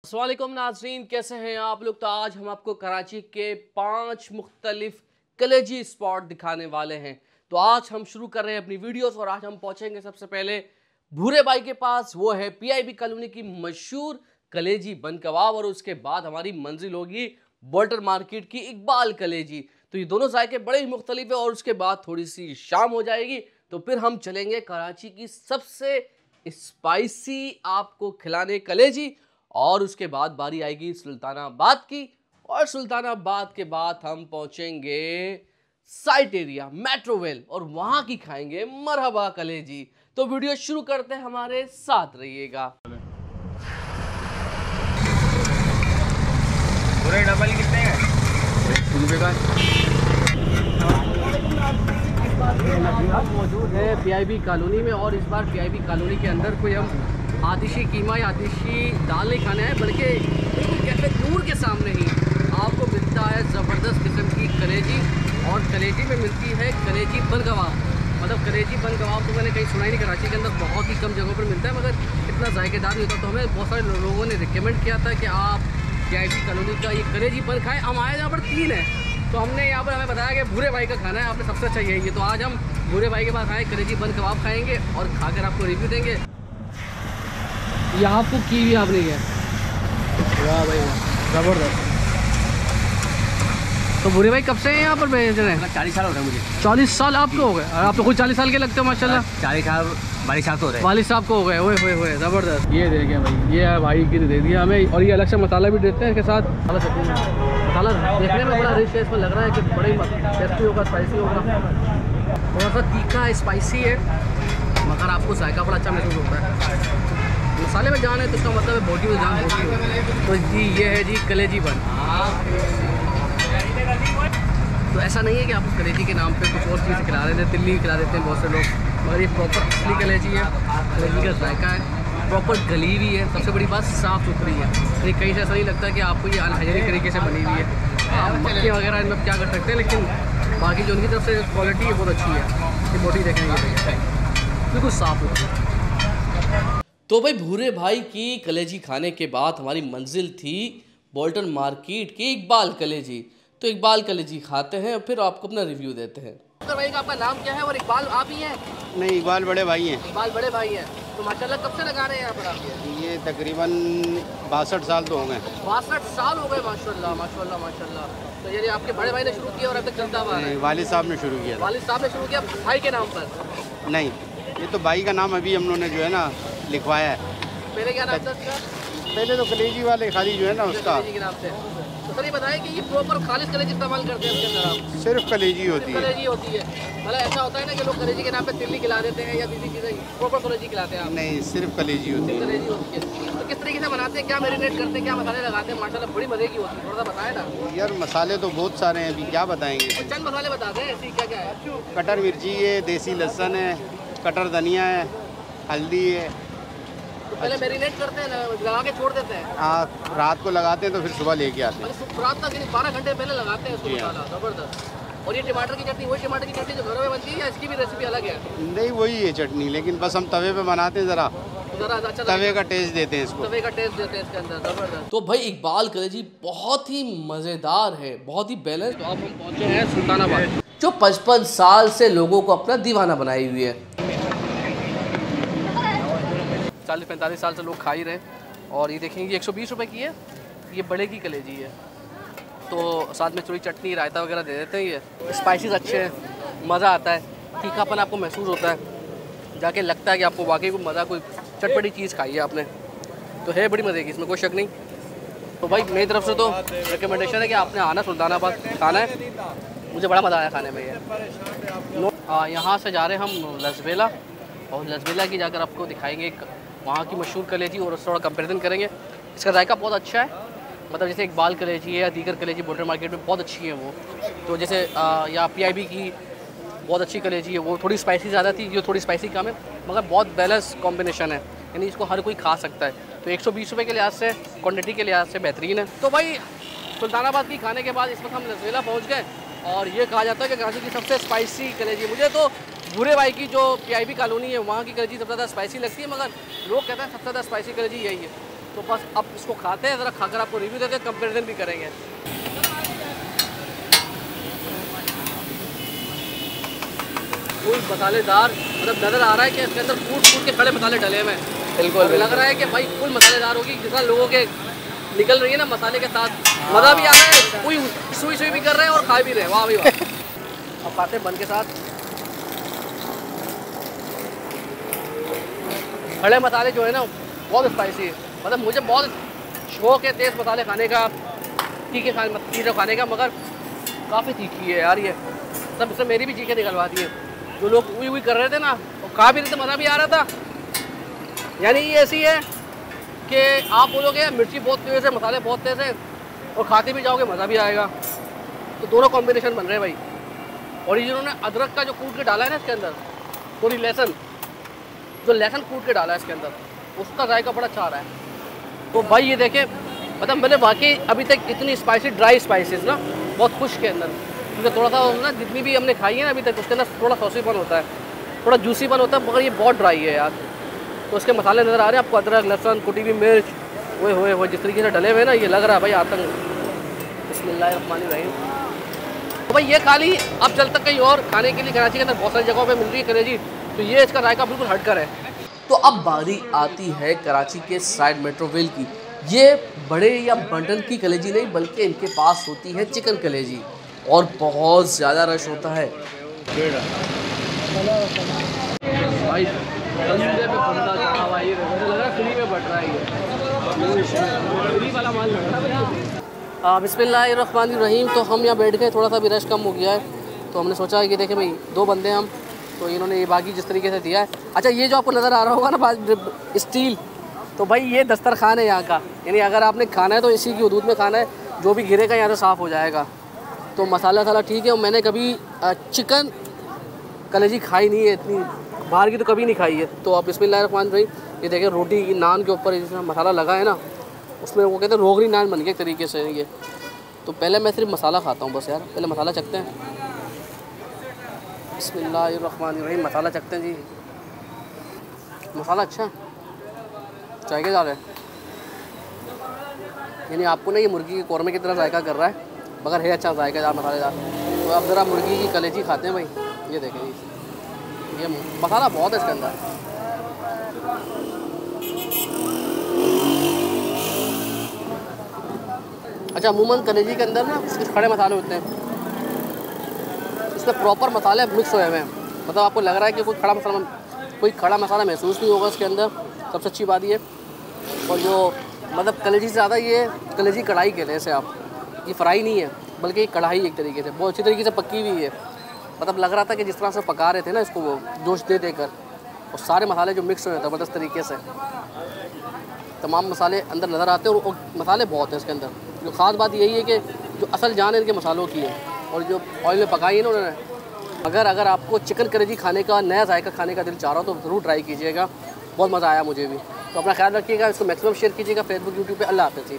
अस्सलाम वालेकुम नाज़रीन, कैसे हैं आप लोग। तो आज हम आपको कराची के 5 मुख्तलिफ कलेजी स्पॉट दिखाने वाले हैं। तो आज हम शुरू कर रहे हैं अपनी वीडियोस और आज हम पहुंचेंगे सबसे पहले भूरे भाई के पास। वो है पीआईबी कॉलोनी की मशहूर कलेजी बन कबाब और उसके बाद हमारी मंजिल होगी बोल्टर मार्केट की इकबाल कलेजी। तो ये दोनों जायके बड़े ही मुख्तलिफ है और उसके बाद थोड़ी सी शाम हो जाएगी तो फिर हम चलेंगे कराची की सबसे स्पाइसी आपको खिलाने कलेजी और उसके बाद बारी आएगी सुल्तानाबाद की और सुल्तानाबाद के बाद हम पहुंचेंगे साइट एरिया मेट्रोवेल और वहां की खाएंगे मरहबा कलेजी। तो वीडियो शुरू करते हैं, हमारे साथ रहिएगा। पूरे डबल कितने हैं? 100 रुपये का मौजूद है पीआईबी कॉलोनी में और इस बार पीआईबी कॉलोनी के अंदर कोई हम आतिशी कीमा या आतिशी दाल नहीं खाना है, बल्कि बिल्कुल कैफे नूर के सामने ही आपको मिलता है ज़बरदस्त किस्म की कलेजी और कलेजी में मिलती है कलेजी बन कबाब। मतलब कलेजी बन कबाब तो मैंने कहीं सुना ही नहीं, कराची के अंदर बहुत ही कम जगहों पर मिलता है मगर इतना जायकेदार नहीं होता। तो हमें बहुत सारे लोगों ने रिकमेंड किया था कि आप पीआईबी कॉलोनी का ये कलेजी बन खाएँ। हम आए यहाँ पर 3 है तो हमने यहाँ पर हमें बताया कि भूरे भाई का खाना है, आपने सबसे अच्छा यही है। तो आज हम भूरे भाई के पास आए, कलेजी बन कबाब खाएँगे और खाकर आपको रिव्यू देंगे। ये आपको की भी आपने किया, वाह भाई वाह, ज़बरदस्त। तो भूरे भाई कब से हैं यहाँ पर बेच रहे हैं? 40 साल हो गए मुझे। 40 साल आपको हो गए? आप तो खुद 40 साल के लगते हो माशाल्लाह। 40 साल 42 साल तो हो रहे हैं। वालिद साहब को हो गए, ओए होए होए, ज़बरदस्त। ये दे गया भाई, ये है भाई की दे दिया हमें और ये अलग से मसाला भी देते हैं इसके साथ। मसाला देखने में बड़ा रिच है, इसमें लग रहा है कि बड़ा ही टेस्टी होगा, स्पाइसी होगा, थोड़ा सा तीखा स्पाइसी है मगर आपको जायका बड़ा अच्छा महसूस होता है। मसाले में जान है तो इसका मतलब है बोटी में जान होती है। तो जी ये है जी कलेजी बन। तो ऐसा नहीं है कि आपको कलेजी के नाम पे कुछ और चीज़ खिला रहे थे, तिल्ली खिला देते हैं बहुत से लोग, मगर ये प्रॉपर असली कलेजी है। कलेजी का जायका है, प्रॉपर गली हुई है, सबसे बड़ी बात साफ़ सुथरी है। ये कहीं से ऐसा नहीं लगता कि आपको ये अनहाइजीनिक तरीके से बनी हुई है। आप मक्खी वगैरह इनमें क्या कर सकते हैं, लेकिन बाकी जो उनकी तरफ से क्वालिटी है बहुत अच्छी है। ये बोटी देखेंगे बिल्कुल साफ़ सुथरी। तो भाई भूरे भाई की कलेजी खाने के बाद हमारी मंजिल थी बोल्टन मार्केट की इकबाल कलेजी। तो इकबाल कलेजी खाते हैं और फिर आपको अपना रिव्यू देते हैं। तो भाई का आपका नाम क्या है और इकबाल आप ही हैं? नहीं, इकबाल बड़े भाई हैं। इकबाल बड़े भाई हैं। तो माशाल्लाह कब से लगा रहे हैं यहाँ पर आप? ये तकरीबन 62 साल तो हो गए। 62 साल हो गए, माशाल्लाह माशाल्लाह माशाल्लाह। तो यानी आपके बड़े भाई ने शुरू किया और अब तक चलता हुआ है? वालिद साहब ने शुरू किया। वालिद साहब ने शुरू किया भाई के नाम पर? नहीं, ये तो भाई का नाम अभी हम लोगों ने जो है ना लिखवाया है। पहले क्या नाम था उसका? पहले तो कलेजी वाले खाली जो है ना उसका कलेजी के नाम से। तो सर ये बताएं कि ये प्रॉपर खालिश कलेजी इस्तेमाल करते हैं उसके अंदर आप? सिर्फ कलेजी होती है। कलेजी होती है, मतलब ऐसा होता है ना कि लोग कलेजी के नाम पे तिल्ली खिला देते हैं या दूसरी चीज़ें, प्रॉपर कलेजी खिलाते हैं आप? नहीं, सिर्फ कलेजी होती है। कलेजी होती है। तो किस तरीके से बनाते हैं, क्या मैरिनेट करते हैं, क्या मसाले लगाते हैं? माशाल्लाह बड़ी मज़े की होती है, थोड़ा सा बताएं ना यार। मसाले तो बहुत सारे हैं, अभी क्या बताएंगे। चंद मसाले बता दें ऐसी, क्या क्या है? कटर मिर्ची है, देसी लहसुन है, कटर धनिया है, हल्दी है। तो पहले मैरिनेट करते हैं, लगा के छोड़ देते हैं? हाँ, रात को लगाते हैं तो फिर सुबह लेके आते हैं। मतलब रात तक 12 घंटे पहले लगाते हैं उसको मसाला। ज़बरदस्त। और ये टमाटर की चटनी, वही टमाटर की चटनी जो घरों में बनती है या इसकी भी रेसिपी अलग है? नहीं, वही है चटनी, लेकिन बस हम तवे पे बनाते हैं, ज़रा अच्छा तवे का टेस्ट देते हैं इसको। तवे का टेस्ट देते हैं इसके अंदर। ज़बरदस्त। तो भाई इकबाल कलेजी बहुत ही मज़ेदार है, बहुत ही बैलेंस। तो अब हम पहुँचे हैं सुल्तानाबाद जो 55 साल से लोगों को अपना दीवाना बनाई हुई है। 40-45 साल से लोग खा ही रहे हैं। और ये देखेंगे 120 रुपये की है, ये बड़े की कलेजी है। तो साथ में थोड़ी चटनी रायता वगैरह दे देते हैं। ये स्पाइसेस अच्छे हैं, मज़ा आता है, तीखापन आपको महसूस होता है, जाके लगता है कि आपको वाकई को मज़ा, कोई चटपटी चीज़ खाई है आपने। तो है बड़ी मज़े की, इसमें कोई शक नहीं। तो भाई मेरी तरफ से तो रिकमेंडेशन है कि आपने आना सुल्तानाबाद खाना है, मुझे बड़ा मज़ा आया खाने में ये। यहाँ से जा रहे हैं हम लसबेला और लसबेला की जाकर आपको दिखाएंगे वहाँ की मशहूर कलेजी और उससे थोड़ा कंपेरिजन करेंगे। इसका जायका बहुत अच्छा है, मतलब जैसे इकबाल कलेजी है या दीगर कलेजी बोल्टर मार्केट में बहुत अच्छी है वो। तो जैसे या पीआईबी की बहुत अच्छी कलेजी है, वो थोड़ी स्पाइसी ज़्यादा थी, जो थोड़ी स्पाइसी कम है, मगर बहुत बैलेंस कॉम्बिनेशन है, यानी इसको हर कोई खा सकता है। तो 120 रुपये के लिहाज से, क्वान्टिटी के लिहाज से बेहतरीन है। तो भाई सुल्तानाबाद की खाने के बाद इस वक्त हम लसबेला पहुँच गए और ये कहा जाता है कि कराची की सबसे स्पाइसी कलेजी, मुझे तो भूरे भाई की जो पीआईबी कॉलोनी है वहाँ की कलेजी सबसे ज़्यादा स्पाइसी लगती है, मगर लोग कहते हैं सबसे ज़्यादा स्पाइसी कलेजी यही है। तो बस अब इसको खाते हैं, ज़रा खाकर आपको रिव्यू देते हैं, कंपेरिजन भी करेंगे। फुल मसालेदार, मतलब नज़र आ रहा है कि इसके अंदर कूट के खड़े मसाले डले हुए हैं। बिल्कुल लग रहा है कि भाई फुल मसालेदार होगी, जितना लोगों के निकल रही है ना मसाले के साथ, मज़ा भी आ रहा है, कोई सुई भी कर रहे हैं और खा भी रहे हैं। वाह भाई वाह। अब खाते हैं बन के साथ। खड़े मसाले जो है ना बहुत स्पाइसी है, मतलब मुझे बहुत शौक है तेज़ मसाले खाने का, तीखे चीज़ें खाने का, मगर काफ़ी तीखी है यार ये, तब इससे मेरी भी चीखें निकलवा दी है। जो लोग उई कर रहे थे ना और खा भी रहे थे, मज़ा भी आ रहा था। यानी ये ऐसी है कि आप बोलोगे मिर्ची बहुत तेज़ है, मसाले बहुत तेज़ है, और खाते भी जाओगे मज़ा भी आएगा। तो दोनों कॉम्बिनेशन बन रहे हैं भाई। और ये जिन्होंने अदरक का जो कूट के डाला है ना इसके अंदर, थोड़ी लहसुन, जो लहसुन कूट के डाला है इसके अंदर, उसका जायका बड़ा अच्छा आ रहा है। तो भाई ये देखें, मतलब मैंने वाकई अभी तक इतनी स्पाइसी ड्राई स्पाइसेस ना बहुत खुश के अंदर, क्योंकि थोड़ा सा ना जितनी भी हमने खाई है ना अभी तक उसके अंदर थोड़ा सॉसीपन होता है, थोड़ा जूसीपन होता है, मगर ये बहुत ड्राई है यार। तो उसके मसाले नज़र आ रहे हैं आपको, अदरक लहसुन कुटी हुई मिर्च, वो जिस तरीके से डले हुए ना, ये लग रहा है भाई आतंक। बिस्मिल्लाहिर्रहमानिर्रहीम। तो भाई ये खाली अब चल तक कहीं और खाने के लिए कराची के अंदर बहुत सारी जगहों पे मिल रही है कलेजी, तो ये इसका जायका बिल्कुल हटकर है। तो अब बारी आती है कराची के साइड मेट्रोवेल की। ये बड़े या बंडल की कलेजी नहीं, बल्कि इनके पास होती है चिकन कलेजी, और बहुत ज़्यादा रश होता है भाई। कंधे पे बंदा चढ़ा हुआ है, मुझे लग रहा है फ्री में बट रहा है ये, फ्री वाला माल लग रहा है। बिस्मिल्लाहिर्रहमानिर्रहीम। तो हम यहाँ बैठ गए, थोड़ा सा भी रश कम हो गया है, तो हमने सोचा कि देखें भाई 2 बंदे हम, तो इन्होंने ये बाकी जिस तरीके से दिया है। अच्छा ये जो आपको नज़र आ रहा होगा ना स्टील, तो भाई ये दस्तरखान है यहाँ का, यानी अगर आपने खाना है तो इसी की हदूद में खाना है, जो भी गिरेगा यहाँ से साफ़ हो जाएगा। तो मसाला वसाला ठीक है, और मैंने कभी चिकन कलेजी खाई नहीं है, इतनी बाहर की तो कभी नहीं खाई है। तो आप बिस्मिल्लाहिर्रहमानिर्रहीम, ये देखें रोटी की नान के ऊपर जिसमें मसाला लगा है ना, उसमें वो कहते हैं रोगनी नान बन गया एक तरीके से ये। तो पहले मैं सिर्फ मसाला खाता हूँ बस यार, पहले मसाला चखते हैं। बिस्मिल्लाहिर्रहमानिर्रहीम, मसाला चखते हैं जी। मसाला अच्छा है, जायकेदार है, यानी आपको ना ये मुर्गी के कौरमे की तरह जायका कर रहा है, मगर है अच्छा जायकेदार मसालेदार। तो अब ज़रा मुर्गी की कलेजी खाते हैं भाई। ये देखें जी, ये मसाला बहुत है इसके अंदर। अच्छा अमूमन कलेजी के अंदर ना कुछ खड़े मसाले होते हैं, इसमें प्रॉपर मसाले मिक्स हुए हुए हैं, मतलब आपको लग रहा है कि कोई खड़ा मसाला महसूस नहीं होगा इसके अंदर, सबसे अच्छी बात ये। और जो मतलब कलेजी से ज़्यादा ये कलेजी कढ़ाई के लिए से आप, ये फ्राई नहीं है बल्कि ये कढ़ाई एक तरीके से बहुत अच्छी तरीके से पकी हुई है। मतलब लग रहा था कि जिस तरह से पका रहे थे ना इसको, वो जोश दे देकर, और सारे मसाले जो मिक्स हुए हैं ज़बरदस्त तरीके से, तमाम मसाले अंदर नज़र आते हैं, और मसाले बहुत हैं इसके अंदर। जो ख़ास बात यही है कि जो असल जान है इनके मसालों की है, और जो ऑयल में पकाई है ना उन्होंने। अगर आपको चिकन कलेजी खाने का, नया जायका खाने का दिल चाह रहा हो तो ज़रूर ट्राई कीजिएगा, बहुत मज़ा आया मुझे भी। तो अपना ख्याल रखिएगा, इसको मैक्सिमम शेयर कीजिएगा फेसबुक यूट्यूब पे। अल्लाह हाफ़िज़ जी।